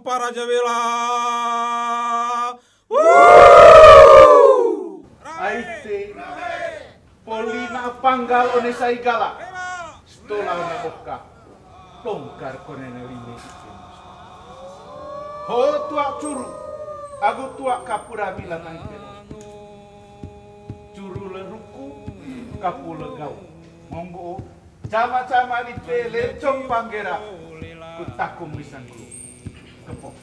para jawela. Aite Polina panggal one saigala. Stola one oka. Tongkar konene lime. Ho tua curu. Aku tua kapura bila naike. Curu leruku kapula gau. Monggo cama-cama di tele cong panggera. Kutakum misangku. Kepok.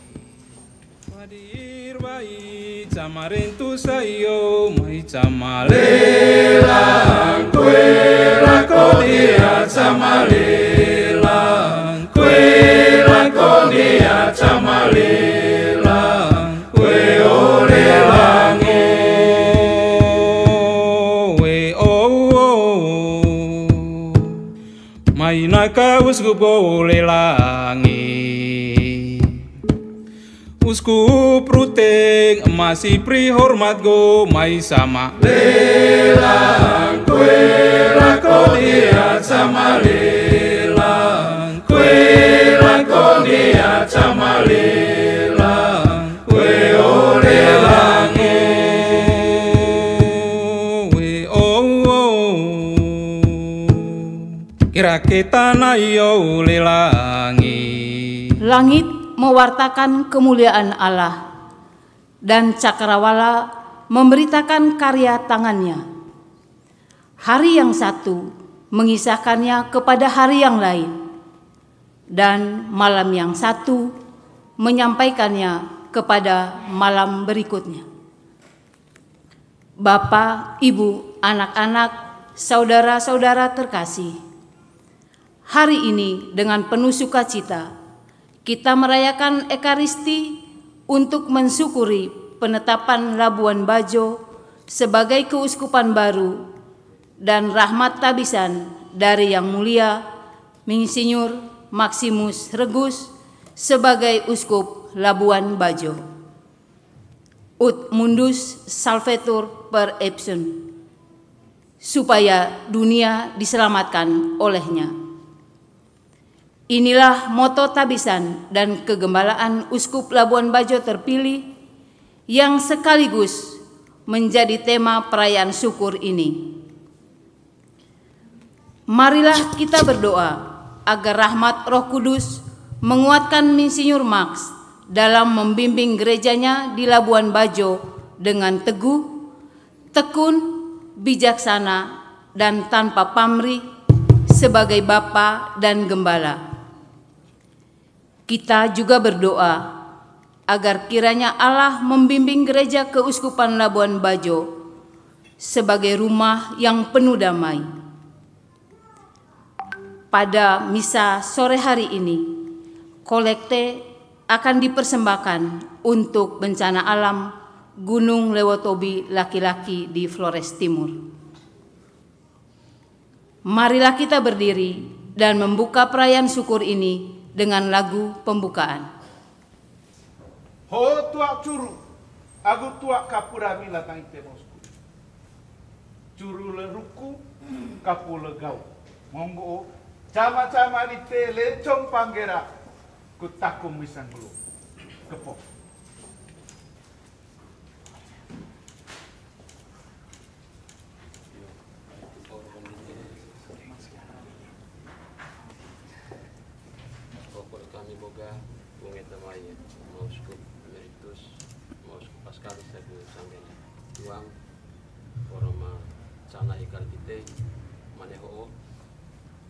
Hadir bayi camarentu sayo mai camalela kue lakonia camalela kue lakonia camalela kue olelango we mai naka usku olelangi uskup ruteng masih pri hormat go mai sama lelang kue lakonia sama lelang kue lakonia sama lelang kue olelang we kira kita na yo lelangi langit mewartakan kemuliaan Allah, dan cakrawala memberitakan karya tangannya. Hari yang satu mengisahkannya kepada hari yang lain, dan malam yang satu menyampaikannya kepada malam berikutnya. Bapa, Ibu, anak-anak, saudara-saudara terkasih, hari ini dengan penuh sukacita kita merayakan Ekaristi untuk mensyukuri penetapan Labuan Bajo sebagai keuskupan baru dan rahmat tabisan dari Yang Mulia Monsinyur Maximus Regus sebagai uskup Labuan Bajo. Ut mundus salvetur per ipsum, supaya dunia diselamatkan olehnya. Inilah moto tabisan dan kegembalaan Uskup Labuan Bajo terpilih yang sekaligus menjadi tema perayaan syukur ini. Marilah kita berdoa agar rahmat Roh Kudus menguatkan Monsinyur Max dalam membimbing gerejanya di Labuan Bajo dengan teguh, tekun, bijaksana, dan tanpa pamrih sebagai Bapa dan Gembala. Kita juga berdoa agar kiranya Allah membimbing gereja Keuskupan Labuan Bajo sebagai rumah yang penuh damai. Pada misa sore hari ini, kolekte akan dipersembahkan untuk bencana alam Gunung Lewotobi laki-laki di Flores Timur. Marilah kita berdiri dan membuka perayaan syukur ini dengan lagu pembukaan. Ho tua curu, aku tua kapura mila taite bosku. Curu leruku, kapula gau. Monggo, cama-cama di tele cong panggera, kutakum misang bulu. Kepok. Kami boga bunga tamaya Mauskup Emeritus Mauskup Pascal Sagu Sanggen Tuang Foroma Cana Ikal Dite Maneho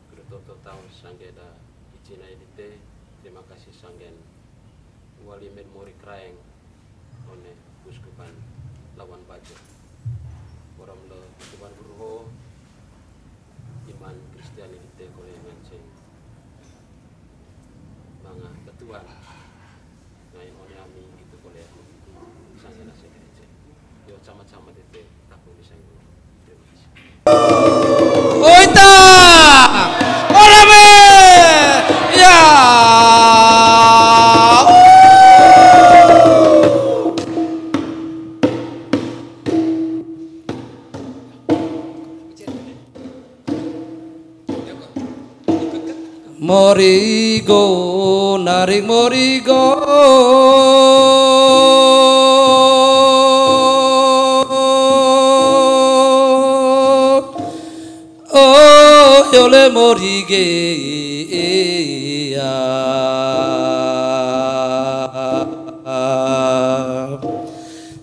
Gerutoto Tahun Sanggeda Icina Edite. Terima kasih Sanggen Wali Medmori Kraeng One Uskupan Labuan Bajo Forum le Uskupan Burho Iman Kristian Edite Kole Nganceng Banga ketua ngayon oleh kami gitu boleh sangat nasi gereja yo sama-sama dete takut bisa terima kasih. Oita olame ya morigo naring morigo oh yole morige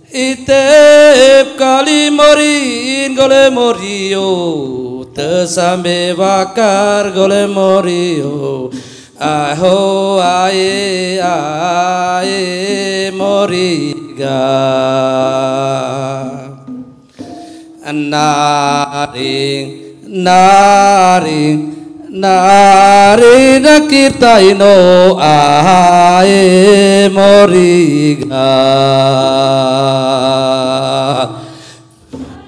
itep kali morin gole morio tesambe bakar gole morio aho ae moriga naring nakita ino ae moriga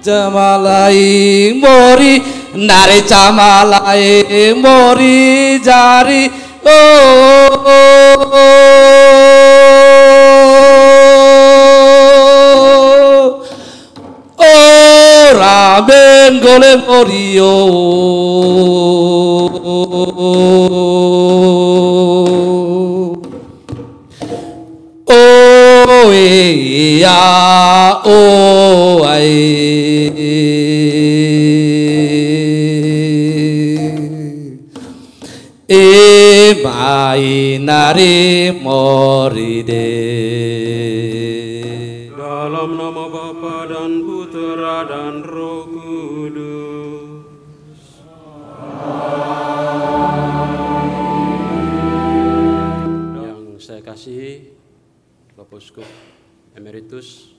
jamalaing mori nari camalaing mori jari ramen golem morio oh iya oh mai nari moride Dalam nama Bapa dan Putera dan Roh Kudus. Yang saya kasihi Bapak Uskup Emeritus,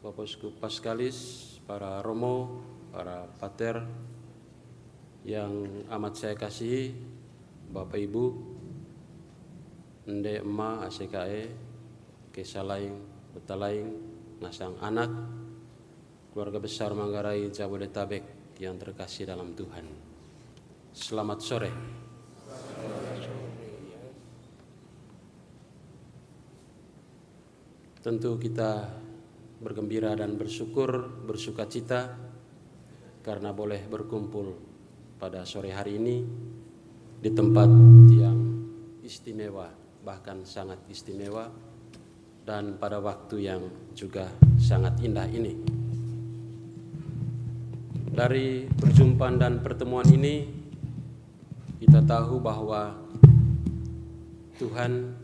Bapak Uskup Paskalis, para Romo, para Pater, yang amat saya kasihi Bapak Ibu, Ende Ema ACKE, Kesalaing, Betalaing, Nasang Anak, keluarga besar Manggarai Jabodetabek yang terkasih dalam Tuhan. Selamat sore. Tentu kita bergembira dan bersuka cita karena boleh berkumpul pada sore hari ini di tempat yang istimewa, bahkan sangat istimewa, dan pada waktu yang juga sangat indah ini. Dari perjumpaan dan pertemuan ini kita tahu bahwa Tuhan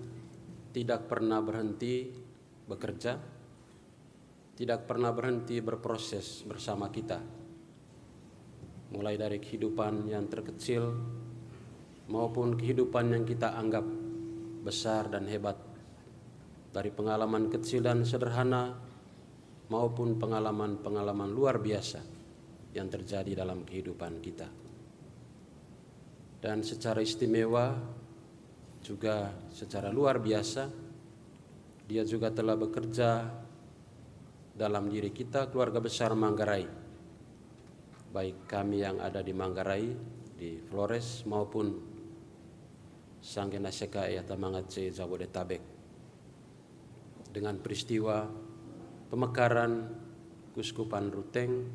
tidak pernah berhenti bekerja, tidak pernah berhenti berproses bersama kita, mulai dari kehidupan yang terkecil maupun kehidupan yang kita anggap besar dan hebat, dari pengalaman kecil dan sederhana maupun pengalaman-pengalaman luar biasa yang terjadi dalam kehidupan kita. Dan secara istimewa juga secara luar biasa, Dia juga telah bekerja dalam diri kita, keluarga besar Manggarai, baik kami yang ada di Manggarai, di Flores, maupun Sanggen ACKE atau Mangatse Jabodetabek, dengan peristiwa pemekaran Kuskupan Ruteng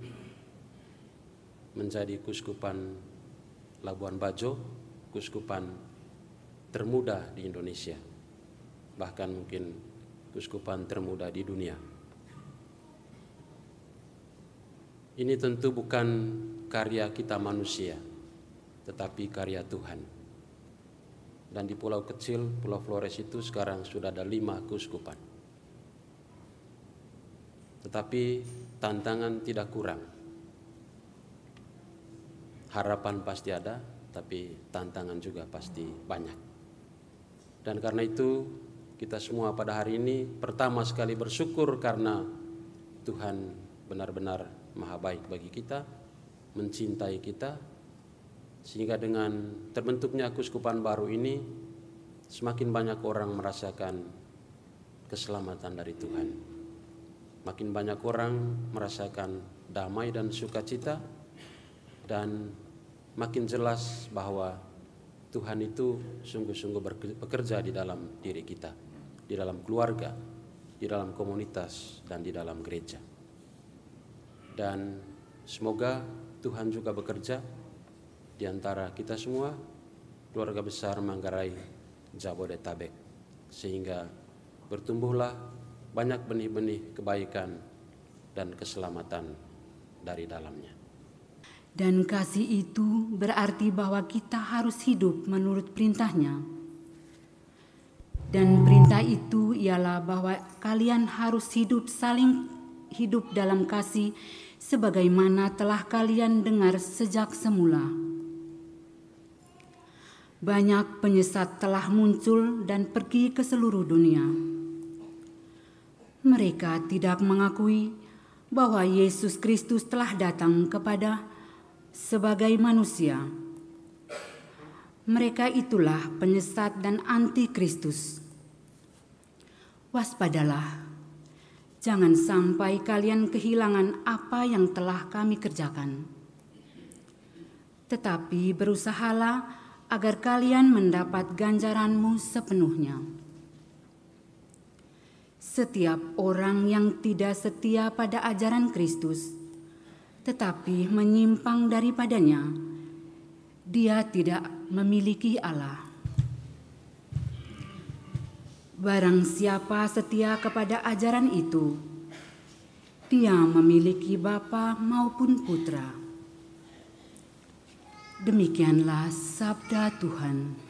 menjadi Kuskupan Labuan Bajo, kuskupan termuda di Indonesia, bahkan mungkin kuskupan termuda di dunia. Ini tentu bukan karya kita manusia, tetapi karya Tuhan. Dan di pulau kecil, Pulau Flores itu sekarang sudah ada 5 keuskupan. Tetapi tantangan tidak kurang. Harapan pasti ada, tapi tantangan juga pasti banyak. Dan karena itu kita semua pada hari ini pertama sekali bersyukur karena Tuhan benar-benar maha baik bagi kita, mencintai kita, sehingga dengan terbentuknya keuskupan baru ini semakin banyak orang merasakan keselamatan dari Tuhan. Makin banyak orang merasakan damai dan sukacita, dan makin jelas bahwa Tuhan itu sungguh-sungguh bekerja di dalam diri kita, di dalam keluarga, di dalam komunitas, dan di dalam gereja. Dan semoga Tuhan juga bekerja di antara kita semua, keluarga besar Manggarai Jabodetabek, sehingga bertumbuhlah banyak benih-benih kebaikan dan keselamatan dari dalamnya. Dan kasih itu berarti bahwa kita harus hidup menurut perintahnya. Dan perintah itu ialah bahwa kalian harus saling hidup dalam kasih sebagaimana telah kalian dengar sejak semula. Banyak penyesat telah muncul dan pergi ke seluruh dunia. Mereka tidak mengakui bahwa Yesus Kristus telah datang kepada sebagai manusia. Mereka itulah penyesat dan anti-Kristus. Waspadalah, jangan sampai kalian kehilangan apa yang telah kami kerjakan. Tetapi berusahalah agar kalian mendapat ganjaranmu sepenuhnya. Setiap orang yang tidak setia pada ajaran Kristus, tetapi menyimpang daripadanya, dia tidak memiliki Allah. Barang siapa setia kepada ajaran itu, dia memiliki Bapa maupun Putra. Demikianlah sabda Tuhan.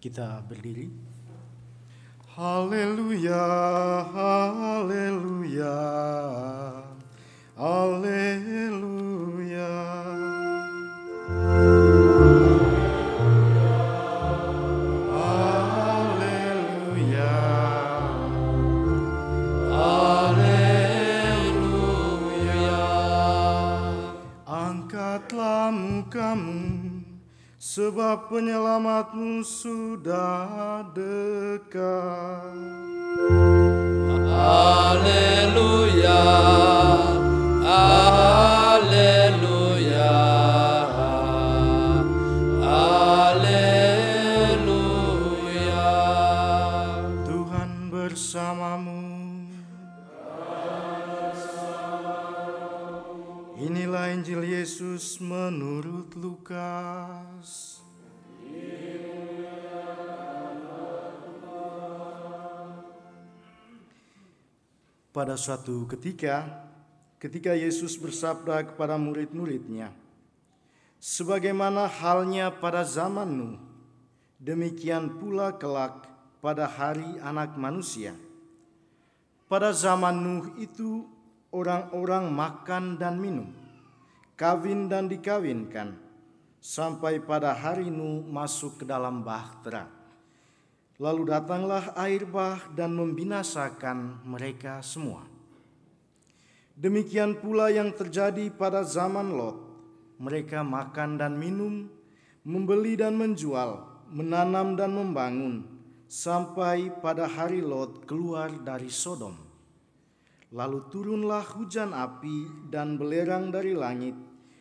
Kita berdiri. Haleluya, haleluya, haleluya. Haleluya, haleluya. Angkatlah mukamu, sebab penyelamatmu sudah dekat. Haleluya, haleluya, haleluya. Tuhan bersamamu. Inilah Injil Yesus menurut Lukas. Pada suatu ketika Yesus bersabda kepada murid-muridnya, "Sebagaimana halnya pada zaman Nuh, demikian pula kelak pada hari Anak Manusia. Pada zaman Nuh itu orang-orang makan dan minum, kawin dan dikawinkan, sampai pada hari Nuh masuk ke dalam bahtera. Lalu datanglah air bah dan membinasakan mereka semua. Demikian pula yang terjadi pada zaman Lot. Mereka makan dan minum, membeli dan menjual, menanam dan membangun, sampai pada hari Lot keluar dari Sodom. Lalu turunlah hujan api dan belerang dari langit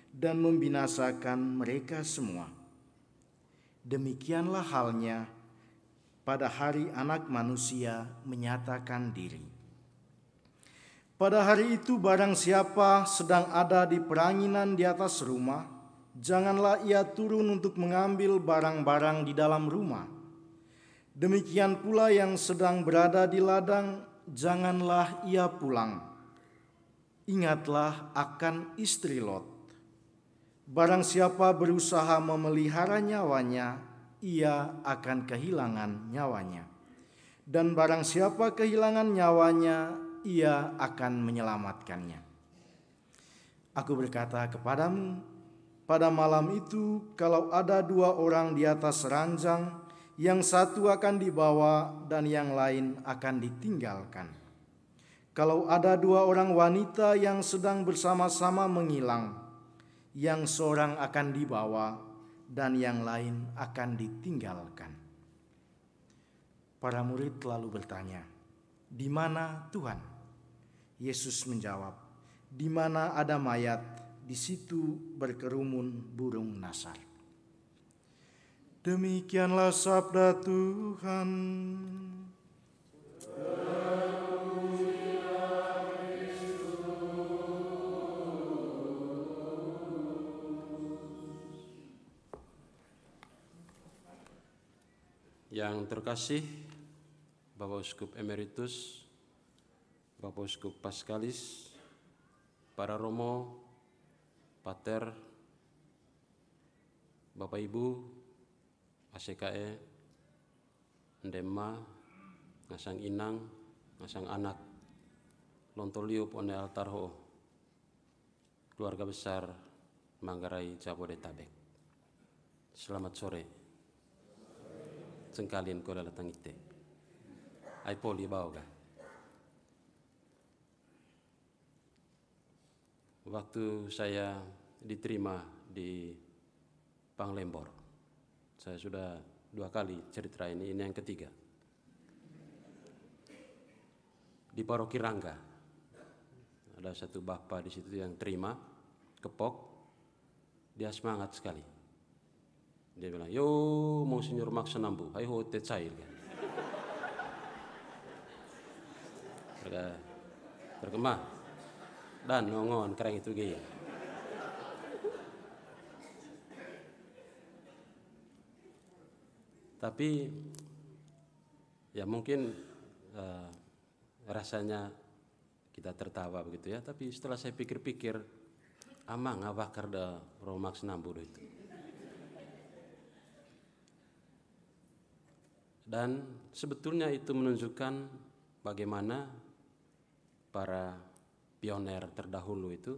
dan membinasakan mereka semua. Demikianlah halnya pada hari Anak Manusia menyatakan diri. Pada hari itu barang siapa sedang ada di peranginan di atas rumah, janganlah ia turun untuk mengambil barang-barang di dalam rumah. Demikian pula yang sedang berada di ladang, janganlah ia pulang. Ingatlah akan istri Lot. Barang siapa berusaha memelihara nyawanya, ia akan kehilangan nyawanya. Dan barang siapa kehilangan nyawanya, ia akan menyelamatkannya. Aku berkata kepadamu, pada malam itu kalau ada 2 orang di atas ranjang, yang satu akan dibawa dan yang lain akan ditinggalkan. Kalau ada 2 orang wanita yang sedang bersama-sama mengilang, yang seorang akan dibawa dan yang lain akan ditinggalkan." Para murid lalu bertanya, "Di mana Tuhan?" Yesus menjawab, "Di mana ada mayat, di situ berkerumun burung nasar." Demikianlah sabda Tuhan. Yang terkasih Bapak Uskup Emeritus, Bapak Uskup Paskalis, para Romo, Pater, Bapak Ibu, ACKE, Ndema, Ngasang Inang, Ngasang Anak, Lontoliup One Altarho, keluarga besar Manggarai Jabodetabek. Selamat sore. Cengkalin ko lalatang ite. Ay poli baoga. Waktu saya diterima di Panglembor, saya sudah 2 kali cerita ini yang ketiga. Di Paroki Rangga, ada satu bapak di situ yang terima, kepok, dia semangat sekali. Dia bilang, "Yo, Monsinyur Max Nambu, hai hote cair kan." Terkemah dan nongon kereng itu gaya. Tapi ya mungkin rasanya kita tertawa begitu ya. Tapi setelah saya pikir-pikir, amang ngabakar da Romax Nambu itu. Dan sebetulnya itu menunjukkan bagaimana para pioner terdahulu itu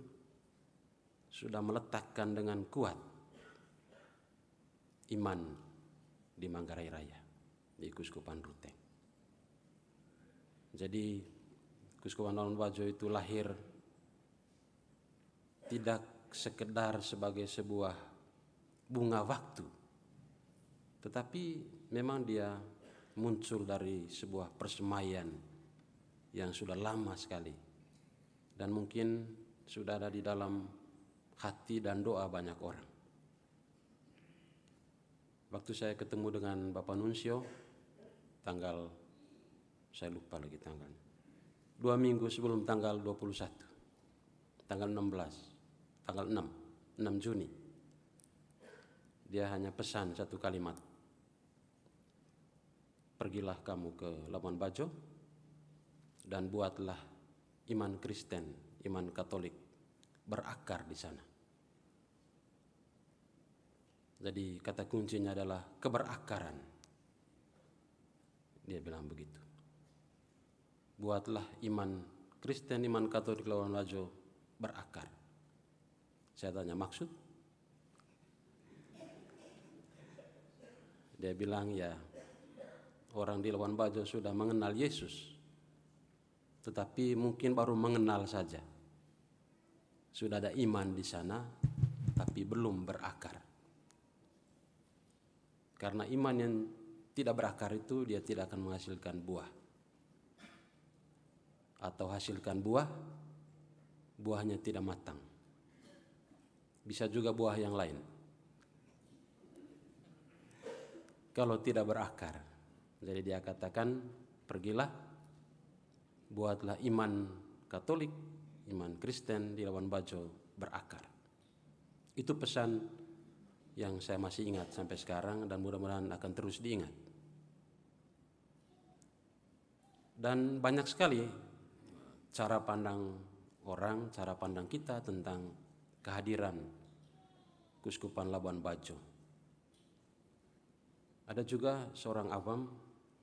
sudah meletakkan dengan kuat iman di Manggarai Raya, di Kuskupan Ruteng. Jadi Kuskupan Labuan Bajo itu lahir tidak sekedar sebagai sebuah bunga waktu, tetapi memang dia muncul dari sebuah persemaian yang sudah lama sekali dan mungkin sudah ada di dalam hati dan doa banyak orang. Waktu saya ketemu dengan Bapak Nunsio, tanggal, saya lupa lagi tanggalnya, 2 minggu sebelum tanggal 21, tanggal 16, tanggal 6 Juni. Dia hanya pesan satu kalimat. Pergilah kamu ke Labuan Bajo dan buatlah iman Kristen, iman Katolik berakar di sana. Jadi kata kuncinya adalah keberakaran. Dia bilang begitu. Buatlah iman Kristen, iman Katolik Labuan Bajo berakar. Saya tanya maksud? Dia bilang ya, orang di Labuan Bajo sudah mengenal Yesus, tetapi mungkin baru mengenal saja. Sudah ada iman di sana, tapi belum berakar. Karena iman yang tidak berakar itu dia tidak akan menghasilkan buah. Atau hasilkan buah, buahnya tidak matang. Bisa juga buah yang lain. Kalau tidak berakar. Jadi dia katakan, pergilah, buatlah iman Katolik, iman Kristen di Labuan Bajo berakar. Itu pesan yang saya masih ingat sampai sekarang dan mudah-mudahan akan terus diingat. Dan banyak sekali cara pandang orang, cara pandang kita tentang kehadiran Keuskupan Labuan Bajo. Ada juga seorang awam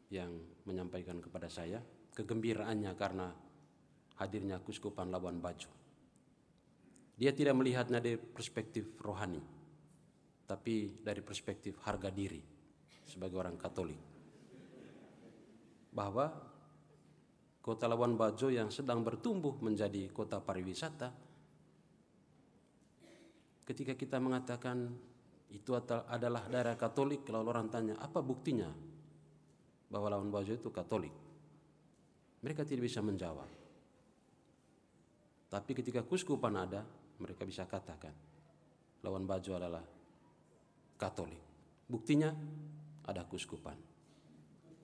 yang menyampaikan kepada saya kegembiraannya karena hadirnya Keuskupan Labuan Bajo. Dia tidak melihatnya dari perspektif rohani, tapi dari perspektif harga diri sebagai orang Katolik. Bahwa kota Labuan Bajo yang sedang bertumbuh menjadi kota pariwisata, ketika kita mengatakan itu adalah daerah Katolik, kalau orang tanya apa buktinya bahwa Labuan Bajo itu Katolik, mereka tidak bisa menjawab. Tapi ketika keuskupan ada, mereka bisa katakan Labuan Bajo adalah Katolik. Buktinya ada keuskupan.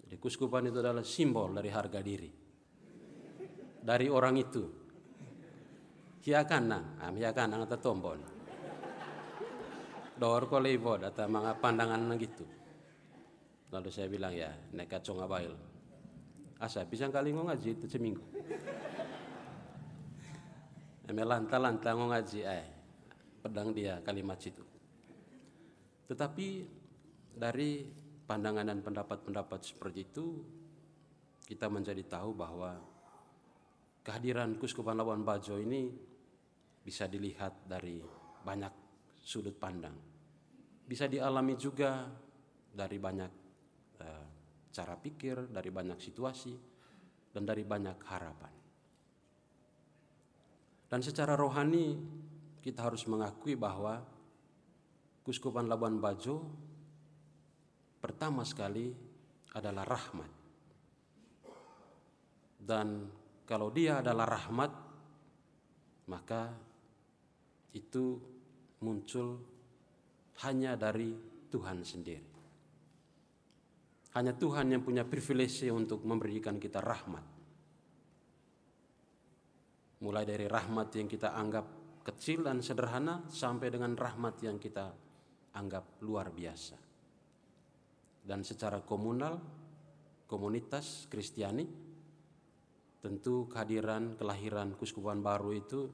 Jadi keuskupan itu adalah simbol dari harga diri dari orang itu. Hiakan atau tombol. Dor ko levo atau mga pandangan gitu. Lalu saya bilang ya, nekat conga bail. Asa pisang kali ngaji itu seminggu. Lanta ngaji pedang dia kalimat situ. Tetapi dari pandangan dan pendapat-pendapat seperti itu, kita menjadi tahu bahwa kehadiran Keuskupan Labuan Bajo ini bisa dilihat dari banyak sudut pandang. Bisa dialami juga dari banyak cara pikir, dari banyak situasi, dan dari banyak harapan. Dan secara rohani kita harus mengakui bahwa Keuskupan Labuan Bajo pertama sekali adalah rahmat. Dan kalau dia adalah rahmat, maka itu muncul hanya dari Tuhan sendiri. Hanya Tuhan yang punya privilege untuk memberikan kita rahmat. Mulai dari rahmat yang kita anggap kecil dan sederhana sampai dengan rahmat yang kita anggap luar biasa. Dan secara komunal, komunitas Kristiani, tentu kelahiran keuskupan baru itu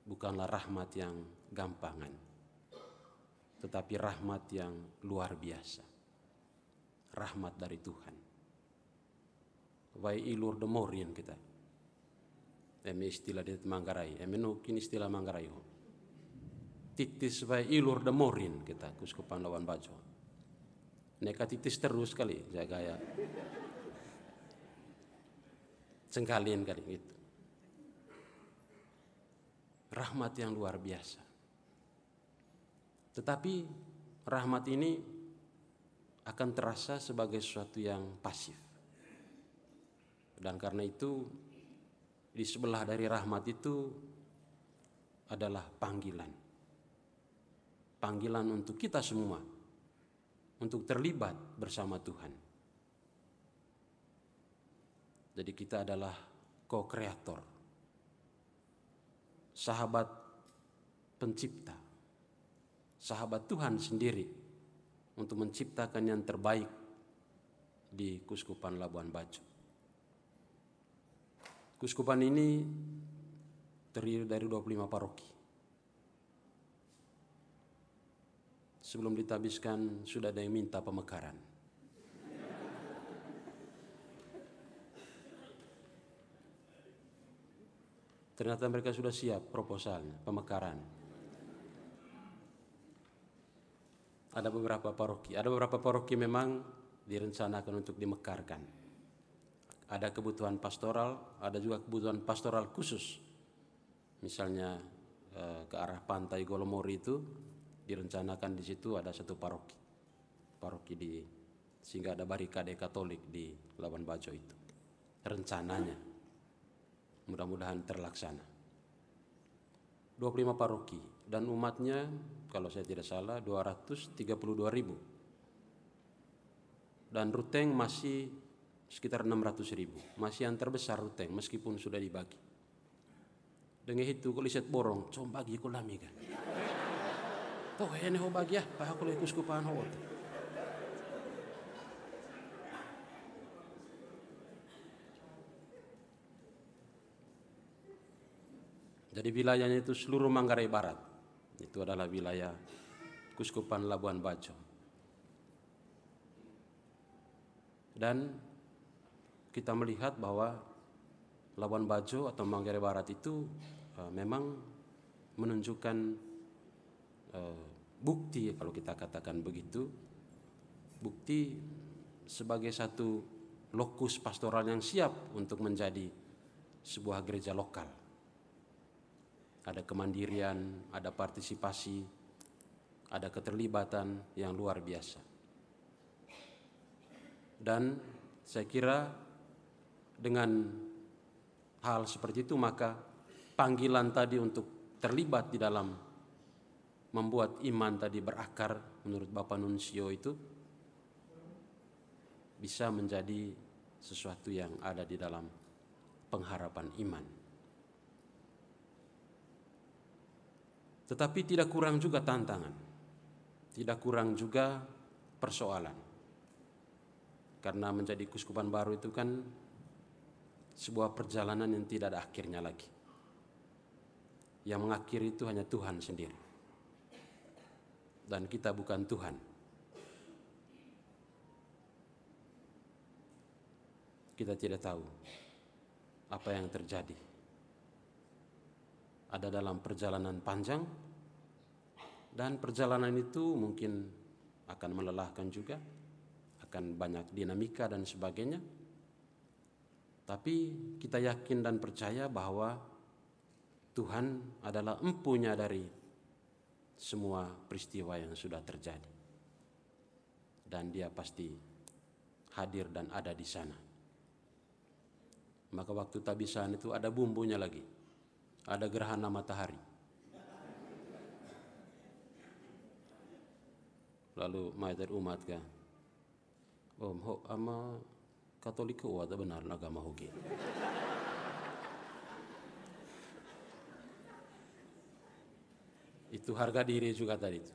bukanlah rahmat yang gampangan, tetapi rahmat yang luar biasa. Rahmat dari Tuhan. Vai ilur demorin kita. Eme istilah di Manggarai, eme nukin istilah Manggarai. Titis vai ilur demorin kita Keuskupan Labuan Bajo. Neka titis terus kali jaga ya. Cengkalin kali gitu. Rahmat yang luar biasa. Tetapi rahmat ini akan terasa sebagai sesuatu yang pasif. Dan karena itu di sebelah dari rahmat itu adalah panggilan. Panggilan untuk kita semua untuk terlibat bersama Tuhan. Jadi kita adalah co-kreator, sahabat pencipta, sahabat Tuhan sendiri untuk menciptakan yang terbaik di Kuskupan Labuan Bajo. Kuskupan ini terdiri dari 25 paroki. Sebelum ditabiskan sudah ada yang minta pemekaran. Ternyata mereka sudah siap proposalnya, pemekaran. Ada beberapa paroki memang direncanakan untuk dimekarkan. Ada kebutuhan pastoral, ada juga kebutuhan pastoral khusus. Misalnya ke arah pantai Golomori itu direncanakan di situ ada satu paroki sehingga ada barikade Katolik di Labuan Bajo itu. Rencananya. Mudah-mudahan terlaksana. 25 paroki dan umatnya kalau saya tidak salah 232.000. Dan Ruteng masih sekitar 600.000. Masih yang terbesar Ruteng meskipun sudah dibagi. Dengan itu kalau lihat borong, coba bagi kulami kan. Toh ini ho bagi ya, pak aku lihat kuskupan ho. Jadi wilayahnya itu seluruh Manggarai Barat. Itu adalah wilayah Kuskupan Labuan Bajo. Dan kita melihat bahwa Labuan Bajo atau Manggarai Barat itu memang menunjukkan bukti, kalau kita katakan begitu, bukti sebagai satu lokus pastoral yang siap untuk menjadi sebuah gereja lokal. Ada kemandirian, ada partisipasi, ada keterlibatan yang luar biasa. Dan saya kira dengan hal seperti itu maka panggilan tadi untuk terlibat di dalam membuat iman tadi berakar menurut Bapak Nuncio itu bisa menjadi sesuatu yang ada di dalam pengharapan iman. Tetapi tidak kurang juga tantangan, tidak kurang juga persoalan. Karena menjadi kuskupan baru itu kan sebuah perjalanan yang tidak ada akhirnya lagi. Yang mengakhiri itu hanya Tuhan sendiri. Dan kita bukan Tuhan. Kita tidak tahu apa yang terjadi. Ada dalam perjalanan panjang, dan perjalanan itu mungkin akan melelahkan juga, akan banyak dinamika dan sebagainya. Tapi kita yakin dan percaya bahwa Tuhan adalah empunya dari semua peristiwa yang sudah terjadi. Dan Dia pasti hadir dan ada di sana. Maka waktu tabisan itu ada bumbunya lagi. Ada gerhana matahari. Lalu maiter umat ka. Ho ama Katolik ko ada benar agama hoki. Itu harga diri juga tadi itu.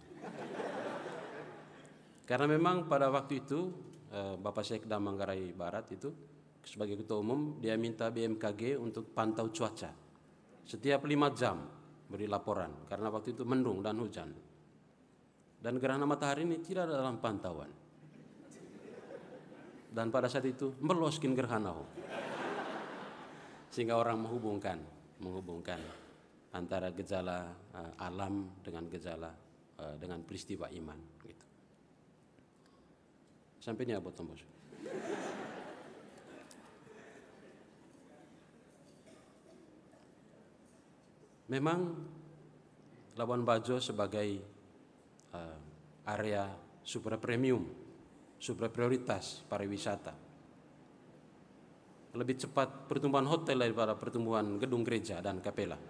Karena memang pada waktu itu Bapak Sekda Manggarai Barat itu sebagai ketua umum dia minta BMKG untuk pantau cuaca. Setiap 5 jam beri laporan karena waktu itu mendung dan hujan. Dan gerhana matahari ini tidak ada dalam pantauan. Dan pada saat itu meloskin gerhana. Sehingga orang menghubungkan antara gejala alam dengan gejala dengan peristiwa iman gitu. Sampai ini abot tembus. Memang Labuan Bajo sebagai area super premium, super prioritas pariwisata. Lebih cepat pertumbuhan hotel daripada pertumbuhan gedung gereja dan kapela.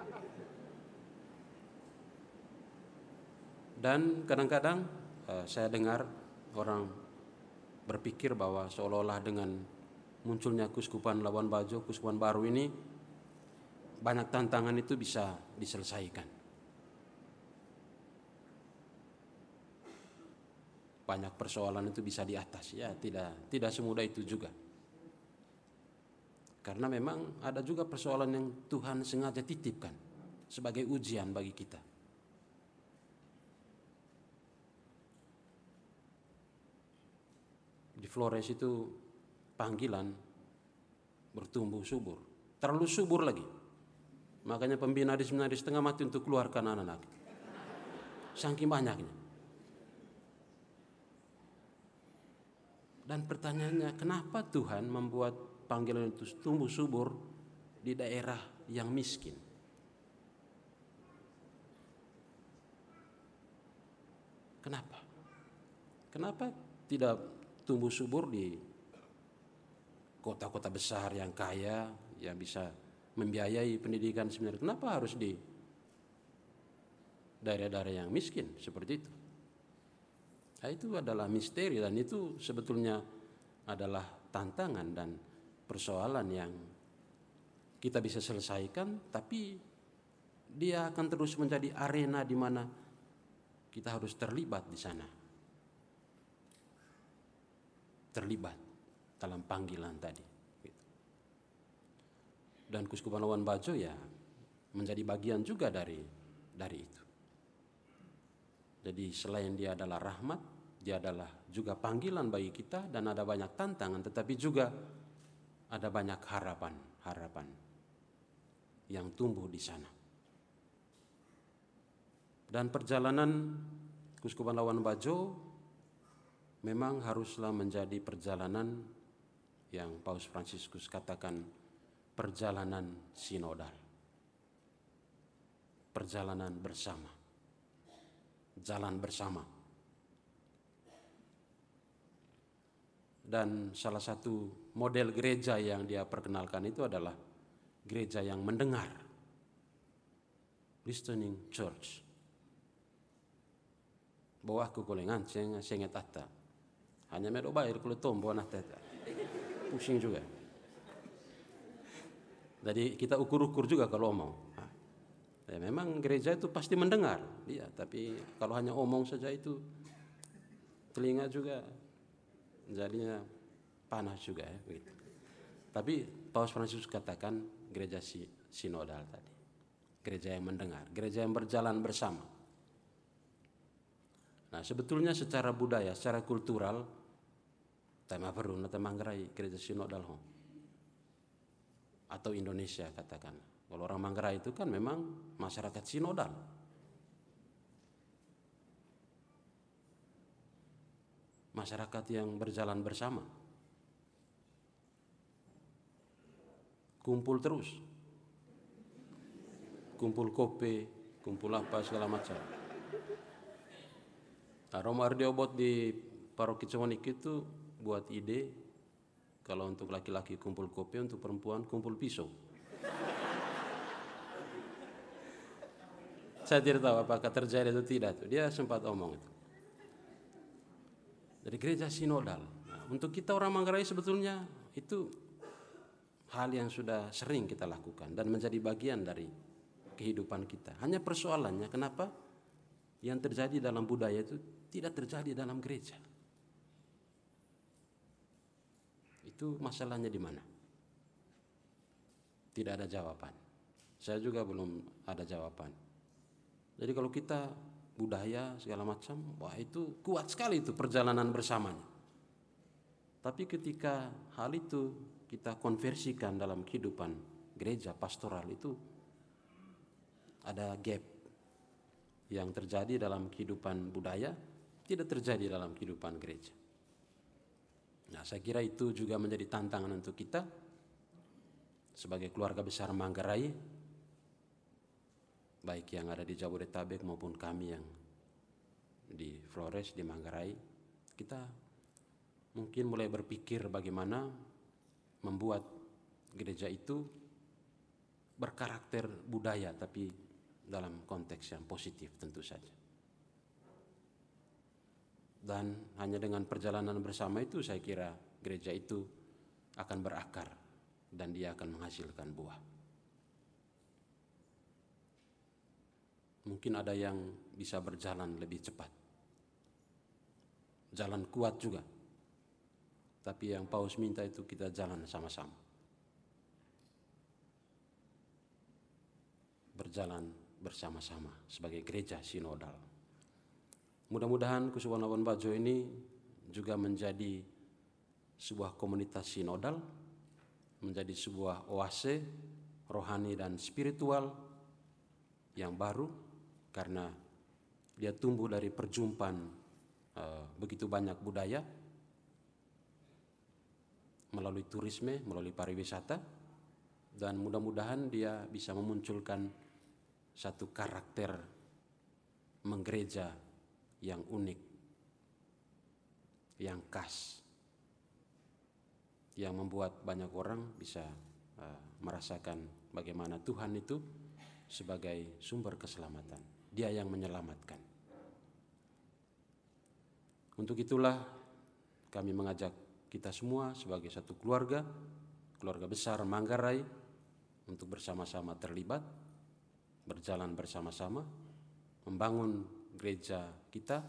Dan kadang-kadang saya dengar orang berpikir bahwa seolah-olah dengan munculnya Kuskupan Labuan Bajo, Kuskupan baru ini, banyak tantangan itu bisa diselesaikan. banyak persoalan itu bisa diatasi. Ya, tidak semudah itu juga. Karena memang ada juga persoalan yang Tuhan sengaja titipkan sebagai ujian bagi kita. Di Flores itu panggilan bertumbuh subur, terlalu subur lagi. Makanya pembina di seminari setengah mati untuk keluarkan anak-anak. Saking banyaknya. Dan pertanyaannya, kenapa Tuhan membuat panggilan itu tumbuh subur di daerah yang miskin? Kenapa? Kenapa tidak tumbuh subur di kota-kota besar yang kaya, yang bisa membiayai pendidikan seminari? Kenapa harus di daerah-daerah yang miskin seperti itu? Nah, itu adalah misteri, dan itu sebetulnya adalah tantangan dan persoalan yang kita bisa selesaikan, tapi dia akan terus menjadi arena di mana kita harus terlibat di sana. Terlibat dalam panggilan tadi. Dan Keuskupan Labuan Bajo ya menjadi bagian juga dari itu. Jadi selain dia adalah rahmat, dia adalah juga panggilan bagi kita, dan ada banyak tantangan, tetapi juga ada banyak harapan yang tumbuh di sana. Dan perjalanan Keuskupan Labuan Bajo memang haruslah menjadi perjalanan yang Paus Fransiskus katakan perjalanan sinodal. Perjalanan bersama. Jalan bersama. Dan salah satu model gereja yang dia perkenalkan itu adalah gereja yang mendengar. Listening church. Bahwa aku kolengan senget atta. Hanya medo bayar kalau tombo anak teta. Pusing juga. Jadi kita ukur-ukur juga kalau omong. Ya, memang gereja itu pasti mendengar, ya, tapi kalau hanya omong saja itu telinga juga jadinya panas juga ya, begitu. Tapi Paus Fransiskus katakan gereja sinodal tadi. Gereja yang mendengar, gereja yang berjalan bersama. Nah, sebetulnya secara budaya, secara kultural, tema perlu nata Manggarai gereja sinodal atau Indonesia katakan. Kalau orang Manggarai itu kan memang masyarakat sinodal. Masyarakat yang berjalan bersama. Kumpul terus. Kumpul kopi, kumpul apa segala macam. Nah, Romo Ardio Bot di Paroki Comonik itu buat ide kalau untuk laki-laki kumpul kopi, untuk perempuan kumpul pisau. Saya tidak tahu apakah terjadi atau tidak. Dia sempat omong itu. Dari gereja sinodal. Nah, untuk kita orang Manggarai sebetulnya itu hal yang sudah sering kita lakukan dan menjadi bagian dari kehidupan kita. Hanya persoalannya kenapa yang terjadi dalam budaya itu tidak terjadi dalam gereja. Itu masalahnya di mana? Tidak ada jawaban. Saya juga belum ada jawaban. Jadi kalau kita budaya segala macam, wah itu kuat sekali itu perjalanan bersamanya. Tapi ketika hal itu kita konversikan dalam kehidupan gereja pastoral, itu ada gap yang terjadi dalam kehidupan budaya, tidak terjadi dalam kehidupan gereja. Nah, saya kira itu juga menjadi tantangan untuk kita sebagai keluarga besar Manggarai, baik yang ada di Jabodetabek maupun kami yang di Flores, di Manggarai. Kita mungkin mulai berpikir bagaimana membuat gereja itu berkarakter budaya, tapi dalam konteks yang positif tentu saja. Dan hanya dengan perjalanan bersama itu saya kira gereja itu akan berakar dan dia akan menghasilkan buah. Mungkin ada yang bisa berjalan lebih cepat. jalan kuat juga. Tapi yang Paus minta itu kita jalan sama-sama. Berjalan bersama-sama sebagai gereja sinodal. Mudah-mudahan Kusuma Labuan Bajo ini juga menjadi sebuah komunitas sinodal, menjadi sebuah oase rohani dan spiritual yang baru, karena dia tumbuh dari perjumpaan begitu banyak budaya melalui turisme, melalui pariwisata, dan mudah-mudahan dia bisa memunculkan satu karakter menggereja yang unik, yang khas, yang membuat banyak orang bisa merasakan bagaimana Tuhan itu sebagai sumber keselamatan. Dia yang menyelamatkan. Untuk itulah kami mengajak kita semua sebagai satu keluarga besar Manggarai, untuk bersama-sama terlibat, berjalan bersama-sama, membangun gereja kita,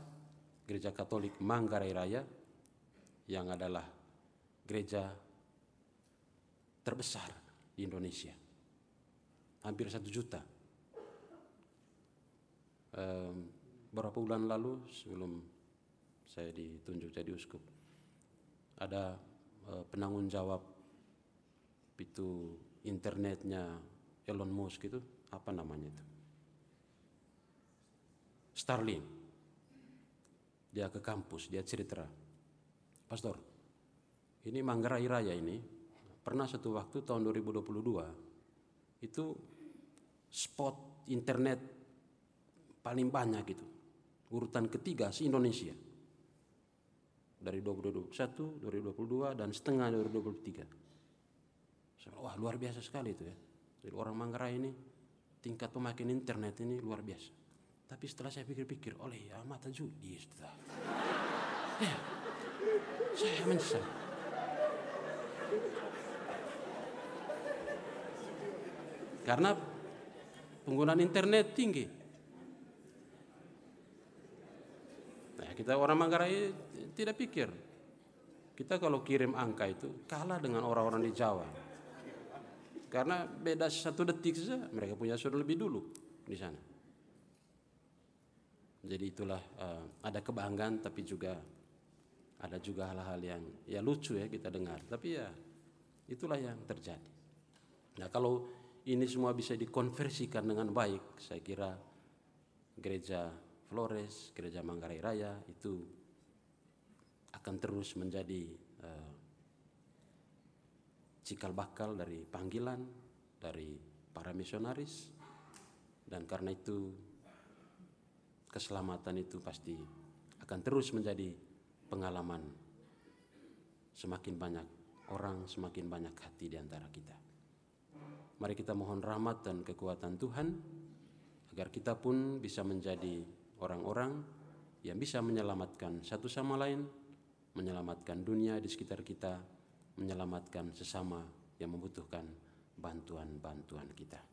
Gereja Katolik Manggarai Raya, yang adalah gereja terbesar di Indonesia. Hampir 1 juta. Beberapa bulan lalu sebelum saya ditunjuk jadi uskup, ada penanggung jawab itu internetnya Elon Musk itu, apa namanya itu? Starlink. Dia ke kampus, dia cerita, "Pastor, ini Manggarai Raya ini pernah satu waktu tahun 2022 itu spot internet paling banyak itu, urutan ketiga se-Indonesia. Dari 2021, 2022 dan setengah 2023. Wah, luar biasa sekali itu ya. Jadi orang Manggarai ini tingkat pemakaian internet ini luar biasa. Tapi setelah saya pikir-pikir, oleh ya mata judi sudah. Ya, saya menyesal. Karena penggunaan internet tinggi. Nah, kita orang Manggarai tidak pikir. Kita kalau kirim angka itu kalah dengan orang-orang di Jawa. Karena beda 1 detik saja mereka punya sudah lebih dulu di sana. Jadi itulah ada kebanggaan, tapi juga ada juga hal-hal yang ya lucu ya kita dengar. Tapi ya itulah yang terjadi. Nah, kalau ini semua bisa dikonversikan dengan baik, saya kira Gereja Flores, Gereja Manggarai Raya itu akan terus menjadi cikal bakal dari panggilan dari para misionaris, dan karena itu keselamatan itu pasti akan terus menjadi pengalaman semakin banyak orang, semakin banyak hati di antara kita. Mari kita mohon rahmat dan kekuatan Tuhan agar kita pun bisa menjadi orang-orang yang bisa menyelamatkan satu sama lain, menyelamatkan dunia di sekitar kita, menyelamatkan sesama yang membutuhkan bantuan-bantuan kita.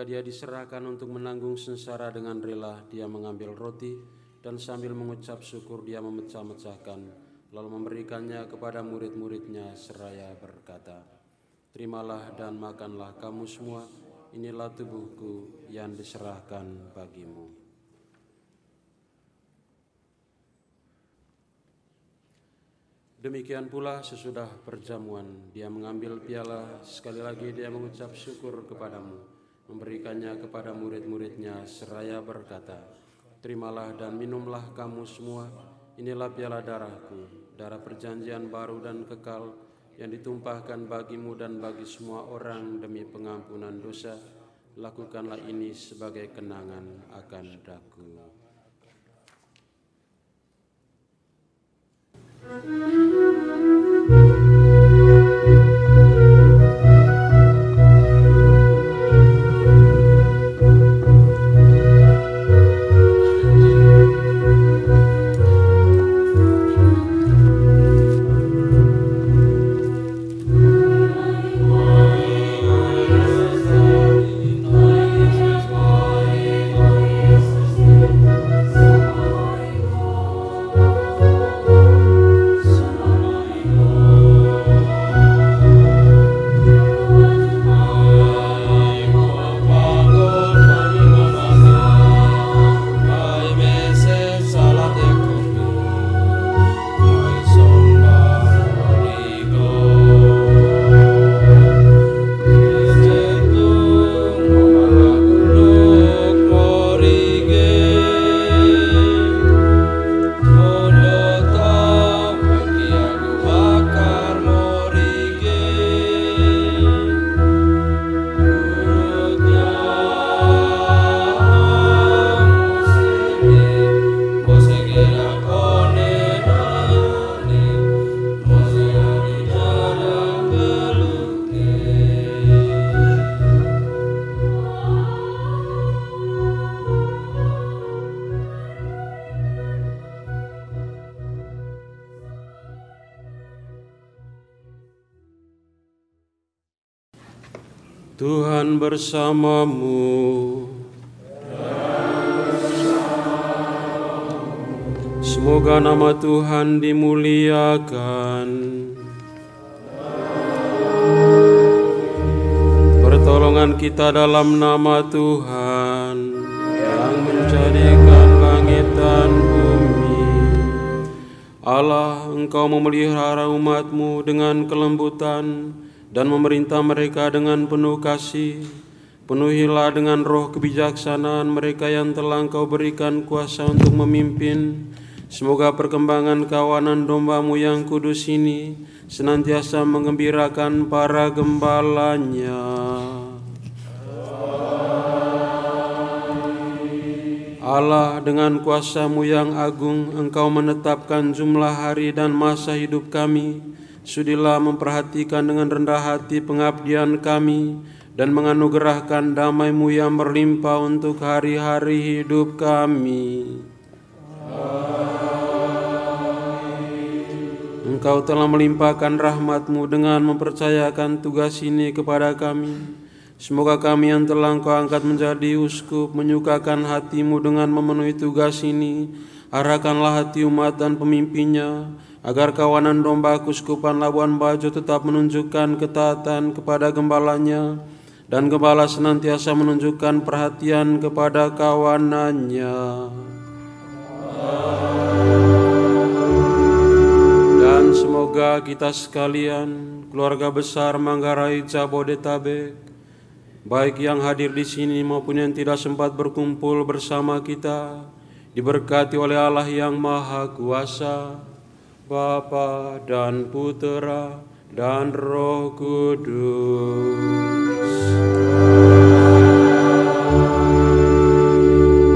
Dia diserahkan untuk menanggung sengsara dengan rela, dia mengambil roti dan sambil mengucap syukur dia memecah-mecahkan, lalu memberikannya kepada murid-muridnya seraya berkata, "Terimalah dan makanlah kamu semua, inilah tubuhku yang diserahkan bagimu." Demikian pula sesudah perjamuan, dia mengambil piala, sekali lagi dia mengucap syukur kepadamu, memberikannya kepada murid-muridnya seraya berkata, "Terimalah dan minumlah kamu semua, Inilah piala darahku, darah perjanjian baru dan kekal yang ditumpahkan bagimu dan bagi semua orang demi pengampunan dosa. Lakukanlah ini sebagai kenangan akan daku. Tuhan bersamamu. Semoga nama Tuhan dimuliakan. Pertolongan kita dalam nama Tuhan yang menjadikan langit dan bumi. Allah, Engkau memelihara umat-Mu dengan kelembutan dan memerintah mereka dengan penuh kasih. Penuhilah dengan roh kebijaksanaan mereka yang telah Engkau berikan kuasa untuk memimpin. Semoga perkembangan kawanan domba-Mu yang kudus ini senantiasa menggembirakan para gembalanya. Allah, dengan kuasa-Mu yang agung, Engkau menetapkan jumlah hari dan masa hidup kami. Sudilah memperhatikan dengan rendah hati pengabdian kami dan menganugerahkan damai-Mu yang berlimpah untuk hari-hari hidup kami. Engkau telah melimpahkan rahmat-Mu dengan mempercayakan tugas ini kepada kami. Semoga kami yang telah Engkau angkat menjadi uskup menyukakan hati-Mu dengan memenuhi tugas ini. Arahkanlah hati umat dan pemimpinnya, agar kawanan domba Kuskupan Labuan Bajo tetap menunjukkan ketaatan kepada gembalanya, dan gembala senantiasa menunjukkan perhatian kepada kawanannya. Dan semoga kita sekalian, keluarga besar Manggarai Jabodetabek, baik yang hadir di sini maupun yang tidak sempat berkumpul bersama kita, diberkati oleh Allah yang Maha Kuasa, Bapa dan Putera dan Roh Kudus.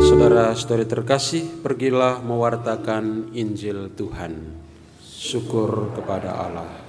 Saudara-saudari terkasih, pergilah mewartakan Injil Tuhan. Syukur kepada Allah.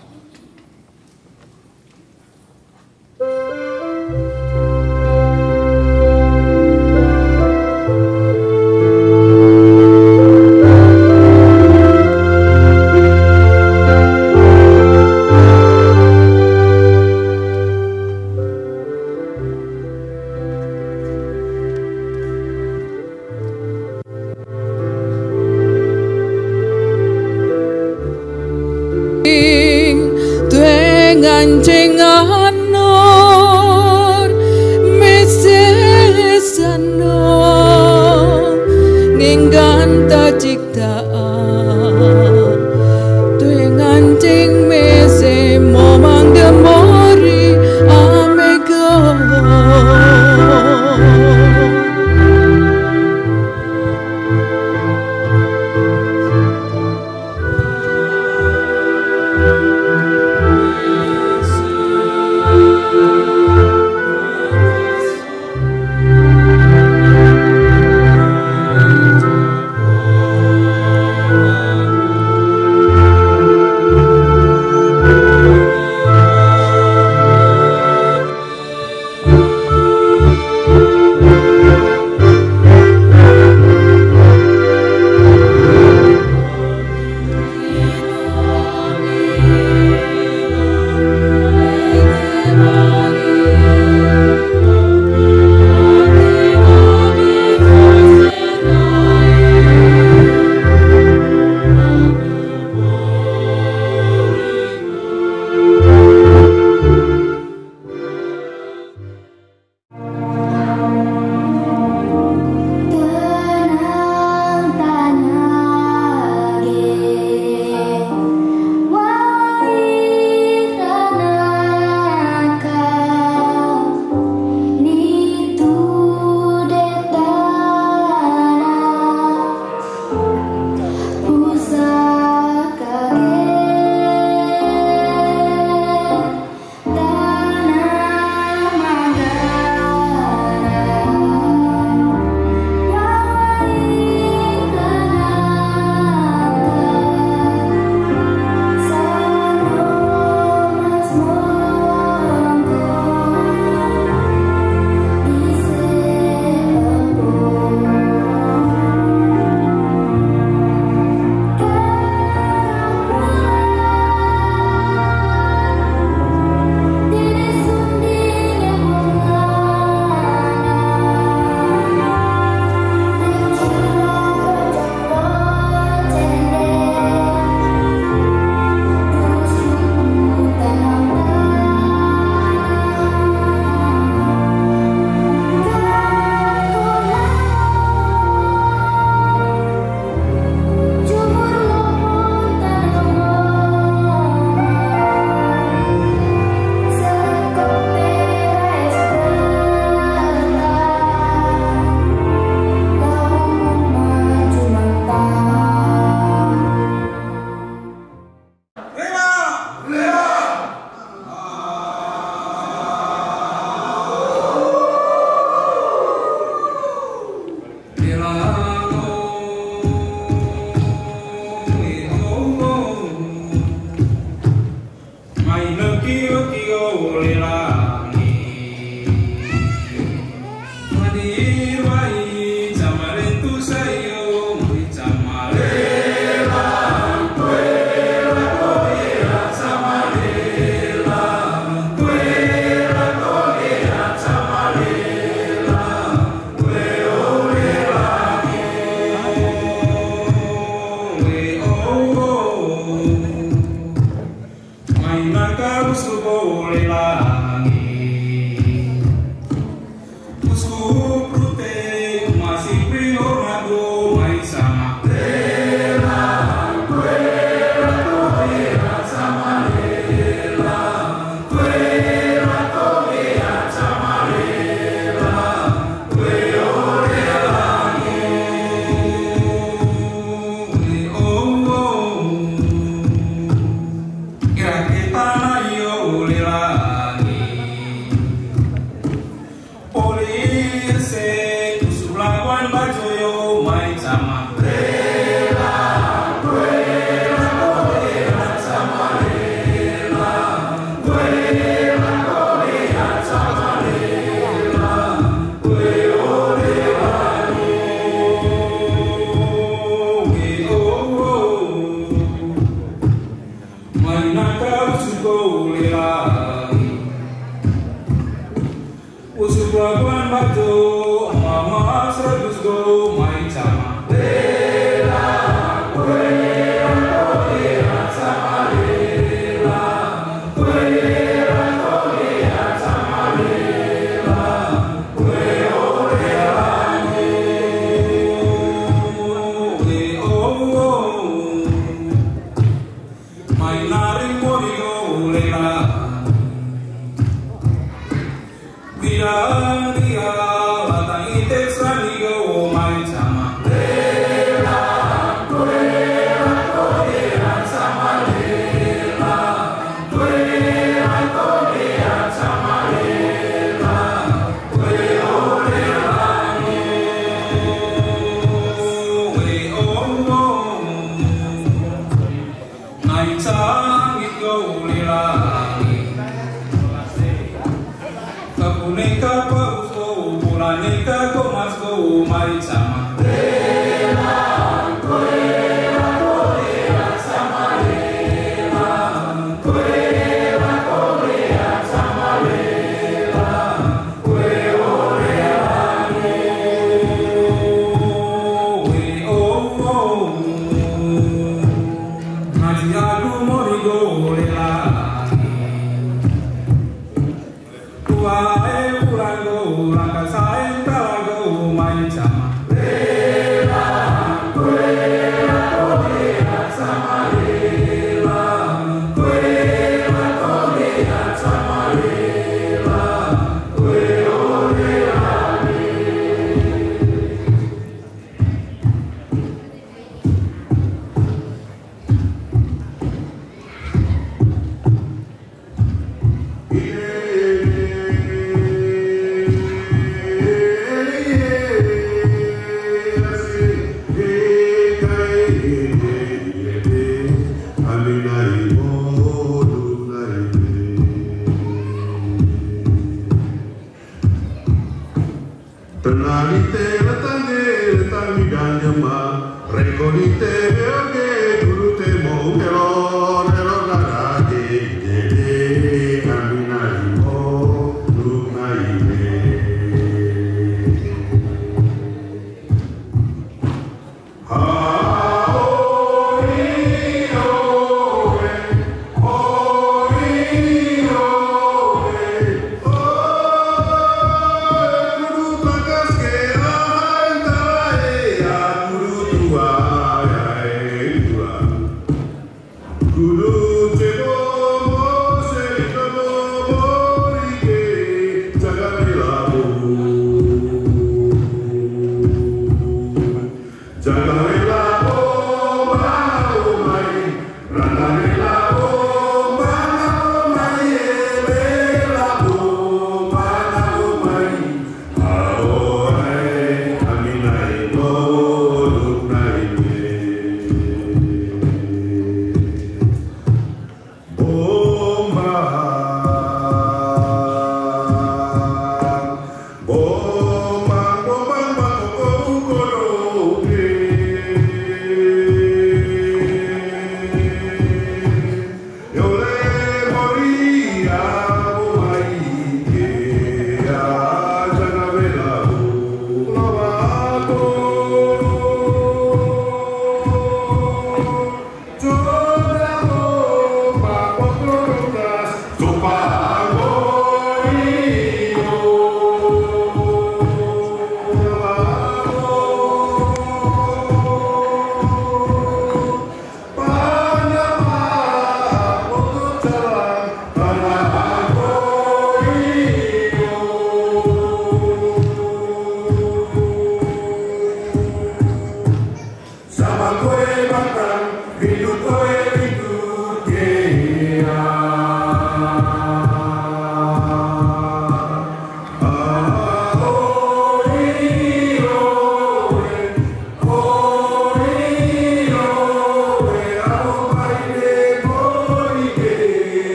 Tua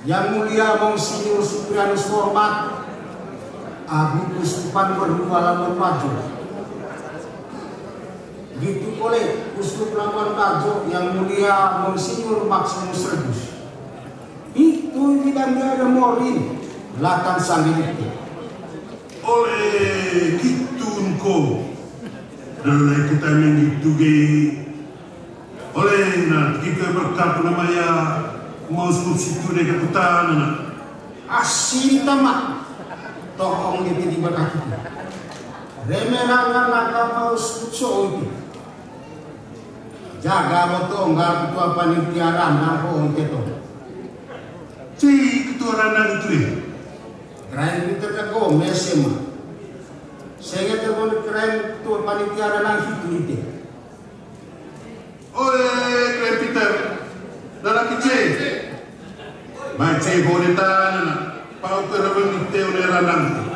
Yang mulia Monsinyur Suprianus Hormat Agung Uskupan Berdua Labuan Bajo, gitu oleh Uskup Labuan Bajo yang mulia Monsinyur Maximus Redus. Itu bidang ada morin latan sanggiti. Oleh gitu engkau, dan kita mengitu Oleh na kita bertapu namanya mau substitusi de kaputana. Asin tamak. Tohong di tiba kaki. Remerangan naga mau substitusi. Jaga betul enggak ketua panitia ranah oh itu. Cik ketua ranah itu deh. Keren kita kagum mesema. Saya teman keren ketua panitia ranah itu. Oleh keren Peter. Dalam kecil. Baca boleh tanah. Pau kerabang itu oleh ranah.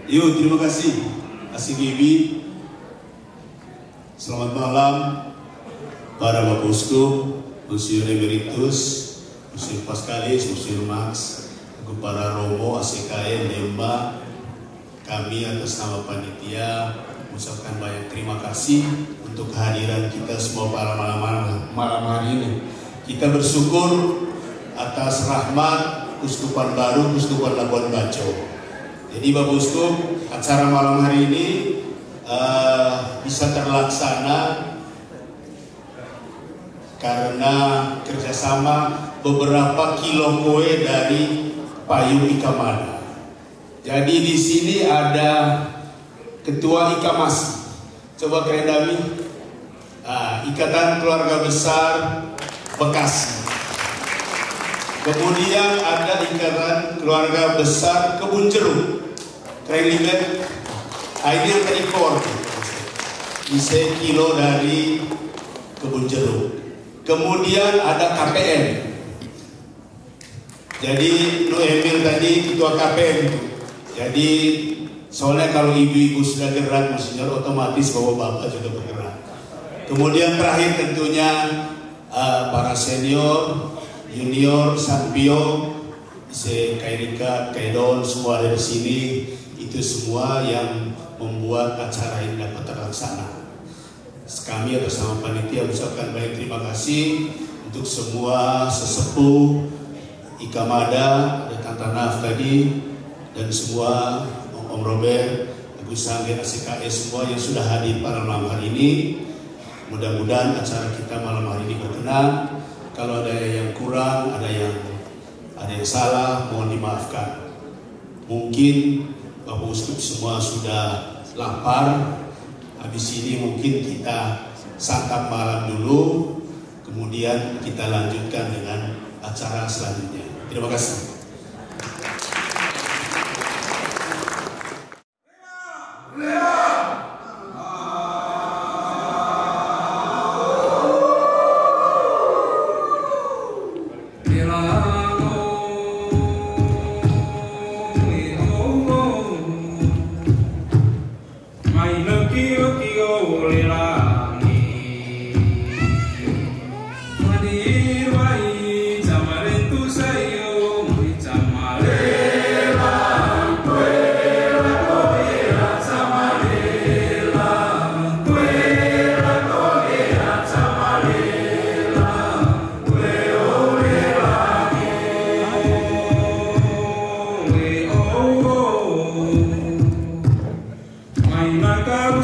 Yo, terima kasih Asing Gibi. Selamat malam para Bapak Uskup, Monsignor Emeritus, Monsignor Pascalis, Monsignor Max, para Romo, ACKN, Lemba. Kami atas nama panitia mengucapkan banyak terima kasih untuk kehadiran kita semua pada malam hari ini. Kita bersyukur atas rahmat Uskupan Baru, Uskupan Labuan Bajo. Jadi Bapak Uskup, acara malam hari ini bisa terlaksana karena kerjasama beberapa kilo kue dari Payung Ikamada. Jadi di sini ada Ketua Ikamasi. Coba keren Dami. Ikatan Keluarga Besar Bekasi. Kemudian ada Ikatan Keluarga Besar Kebun Jeruk. Keren lihat. Ini yang terikor. Bisa kilo dari Kebun Jeruk. Kemudian ada KPN. Jadi Nu Emil tadi ketua KPN. Jadi soalnya kalau ibu-ibu sudah gerak, Monsignor otomatis bapak-bapak juga bergerak. Kemudian terakhir tentunya para senior, junior, Sampio, Kairika, Kaidon, semua ada di sini. Itu semua yang membuat acara ini dapat terlaksana. Kami atas nama panitia ucapkan banyak terima kasih untuk semua sesepuh Ikamada, ada Tante Naf tadi, dan semua Om Robert, Agus Sangger, ACKS, semua yang sudah hadir pada malam hari ini. Mudah-mudahan acara kita malam hari ini berkenan. Kalau ada yang kurang, ada yang salah, mohon dimaafkan. Mungkin Bapak Uskup semua sudah lapar. Habis ini mungkin kita santap malam dulu, kemudian kita lanjutkan dengan acara selanjutnya. Terima kasih.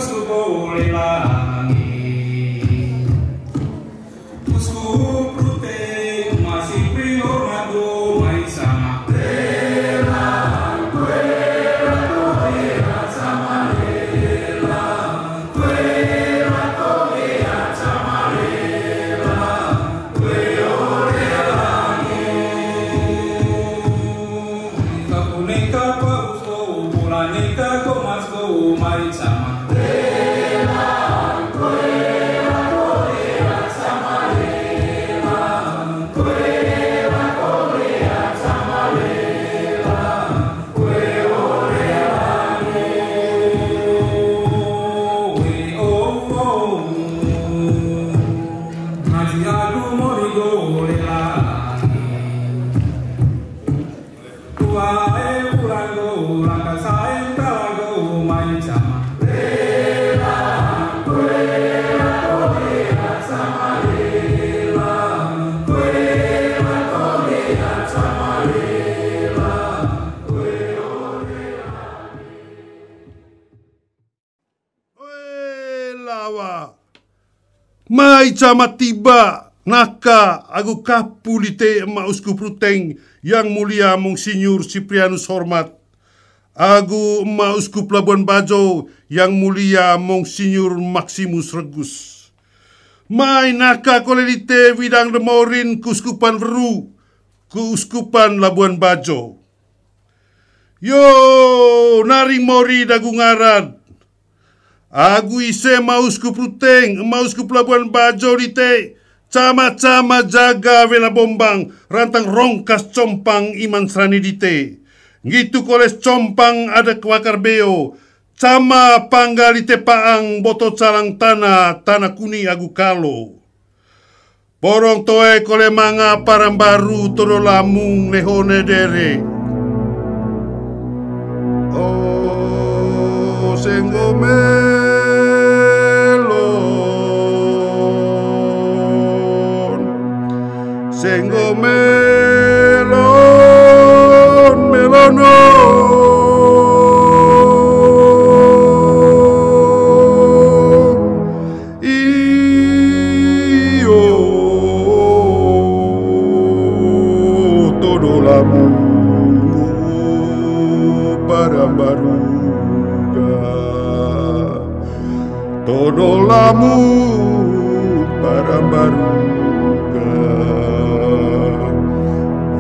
Sama Mai camat tiba naka agu kapulite emak uskup Ruteng yang mulia Monsinyur Siprianus Hormat, agu emak uskup Labuan Bajo yang mulia Monsinyur Maximus Regus. Mai naka kolelite widang demorin keuskupan Veru, keuskupan Labuan Bajo. Yo naring mori dagungaran. Agu ise mauskup Ruteng, mauskup Labuan Bajo dite, cama-cama jaga vela bombang, rantang rongkas compang iman serani dite. Gitu koles compang ada kewakar beo, cama pangga dite paang boto calang tanah kuni agu kalo. Porong toe kole manga parang baru todo lamung lehone dere. Oh, senggome. Senggo melon melono iyo todo lamu barambaruga todo lamu barambaruga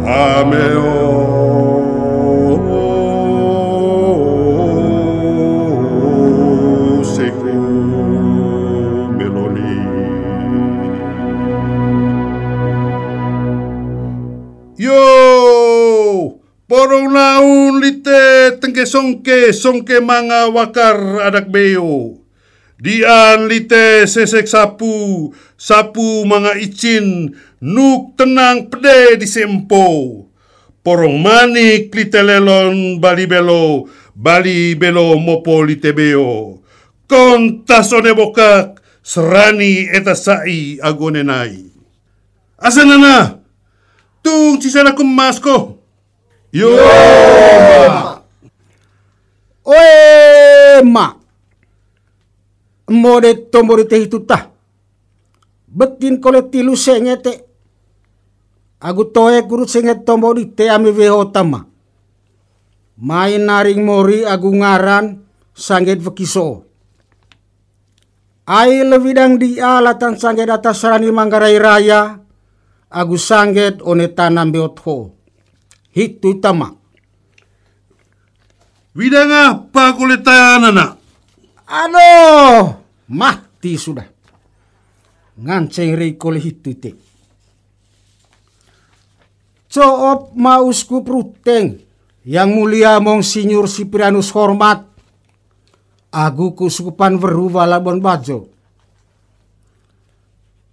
Ameo Seko Meloni. Yo porong naun lite tengke songke manga wakar adak beo. Dian lite sesek sapu manga icin, nuk tenang pede di sempo. Porong manik lite lelon bali belo mopo lite beo. Kontas one bokak serani eta sai agonenai. Asanana, tung cisana kemasko. Yo, Oe ma. Mode tombori teh itu tah. Betin kole tilu sengete. Agu toe kurut senget tombori te ame veho tama. Main naring mori agu ngaran sangget vekiso. Ai lewidang dia latan sangget atas sarani Manggarai Raya. Agu sangget one tanam beotho. Hitu tama. Widang apa kole tanana? Aduh, mati sudah. Nganceng rei kole hitu te. Coop mauskup Ruteng yang mulia Monsinyur Siprianus Hormat, agu keuskupan Veru Labuan Bajo.